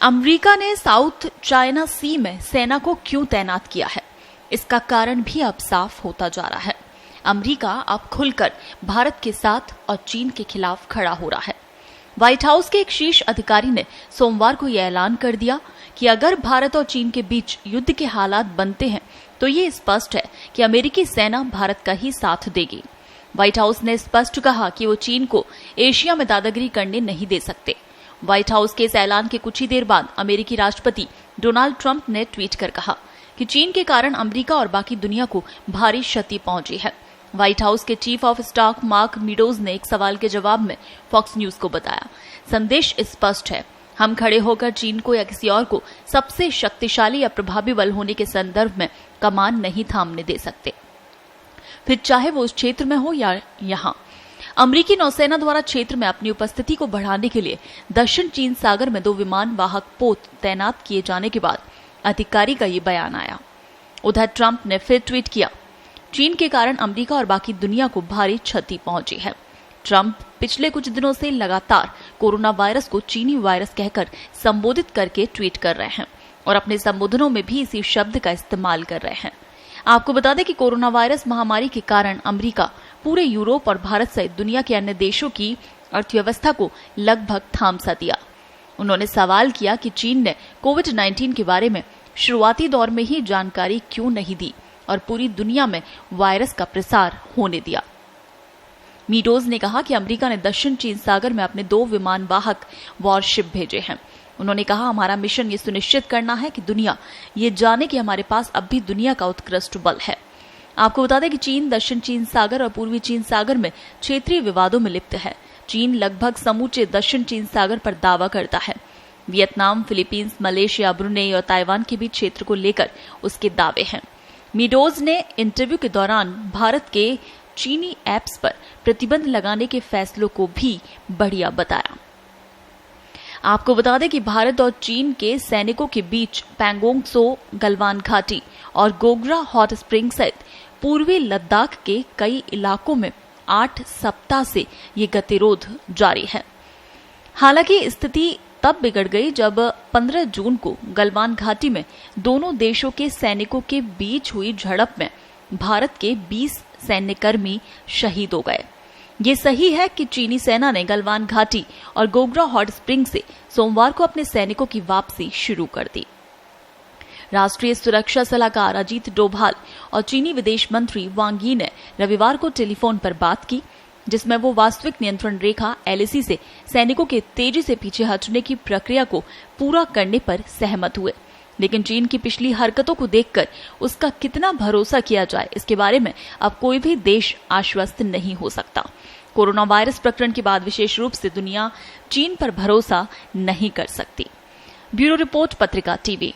America ने south China सी में सेना को क्यों तैनात किया है, इसका कारण भी अब साफ होता जा रहा है। अमेरिका अब खुलकर भारत के साथ और चीन के खिलाफ खड़ा हो रहा है। व्हाइट हाउस के एक शीर्ष अधिकारी ने सोमवार को यह ऐलान कर दिया कि अगर भारत और चीन के बीच युद्ध के हालात बनते हैं तो ये स्पष्ट है कि अमेरिकी सेना भारत का ही साथ देगी। व्हाइट हाउस ने स्पष्ट कहा कि वो चीन को एशिया में दादागिरी करने नहीं दे सकते। व्हाइट हाउस के इस ऐलान के कुछ ही देर बाद अमेरिकी राष्ट्रपति डोनाल्ड ट्रंप ने ट्वीट कर कहा कि चीन के कारण अमेरिका और बाकी दुनिया को भारी क्षति पहुंची है। व्हाइट हाउस के chief of staff mark meadows ने एक सवाल के जवाब में फॉक्स न्यूज को बताया, संदेश स्पष्ट है, हम खड़े होकर चीन को या किसी और को सबसे शक्तिशाली या प्रभावी बल होने के संदर्भ में कमान नहीं थामने दे सकते, फिर चाहे वो उस क्षेत्र में हो या यहाँ। अमेरिकी नौसेना द्वारा क्षेत्र में अपनी उपस्थिति को बढ़ाने के लिए दक्षिण चीन सागर में 2 विमान वाहक पोत तैनात किए जाने के बाद अधिकारी का ये बयान आया। उधर ट्रंप ने फिर ट्वीट किया, चीन के कारण अमेरिका और बाकी दुनिया को भारी क्षति पहुंची है। ट्रंप पिछले कुछ दिनों से लगातार कोरोना वायरस को चीनी वायरस कहकर संबोधित करके ट्वीट कर रहे हैं और अपने संबोधनों में भी इसी शब्द का इस्तेमाल कर रहे हैं। आपको बता दें कि कोरोना वायरस महामारी के कारण अमेरिका पूरे यूरोप और भारत सहित दुनिया के अन्य देशों की अर्थव्यवस्था को लगभग थाम सा दिया। उन्होंने सवाल किया कि चीन ने कोविड-19 के बारे में शुरुआती दौर में ही जानकारी क्यों नहीं दी और पूरी दुनिया में वायरस का प्रसार होने दिया। मीडोज ने कहा कि अमेरिका ने दक्षिण चीन सागर में अपने 2 विमान वाहक वॉरशिप भेजे हैं। उन्होंने कहा, हमारा मिशन ये सुनिश्चित करना है कि दुनिया ये जाने कि हमारे पास अब भी दुनिया का उत्कृष्ट बल है। आपको बता दें कि चीन दक्षिण चीन सागर और पूर्वी चीन सागर में क्षेत्रीय विवादों में लिप्त है। चीन लगभग समूचे दक्षिण चीन सागर पर दावा करता है। वियतनाम, फिलीपींस, मलेशिया, ब्रुनेई और ताइवान के भी क्षेत्र को लेकर उसके दावे हैं। मीडोज ने इंटरव्यू के दौरान भारत के चीनी ऐप्स पर प्रतिबंध लगाने के फैसलों को भी बढ़िया बताया। आपको बता दें कि भारत और चीन के सैनिकों के बीच पैंगोंग त्सो, गलवान घाटी और गोग्रा हॉट स्प्रिंग सहित पूर्वी लद्दाख के कई इलाकों में 8 सप्ताह से ये गतिरोध जारी है। हालांकि स्थिति तब बिगड़ गई जब 15 जून को गलवान घाटी में दोनों देशों के सैनिकों के बीच हुई झड़प में भारत के 20 सैन्यकर्मी शहीद हो गए। ये सही है कि चीनी सेना ने गलवान घाटी और गोग्रा हॉट स्प्रिंग से सोमवार को अपने सैनिकों की वापसी शुरू कर दी। राष्ट्रीय सुरक्षा सलाहकार अजीत डोभाल और चीनी विदेश मंत्री वांग यी ने रविवार को टेलीफोन पर बात की, जिसमें वो वास्तविक नियंत्रण रेखा LAC से सैनिकों के तेजी से पीछे हटने की प्रक्रिया को पूरा करने पर सहमत हुए। लेकिन चीन की पिछली हरकतों को देखकर उसका कितना भरोसा किया जाए, इसके बारे में अब कोई भी देश आश्वस्त नहीं हो सकता। कोरोना वायरस प्रकरण के बाद विशेष रूप से दुनिया चीन पर भरोसा नहीं कर सकती। ब्यूरो रिपोर्ट, पत्रिका TV।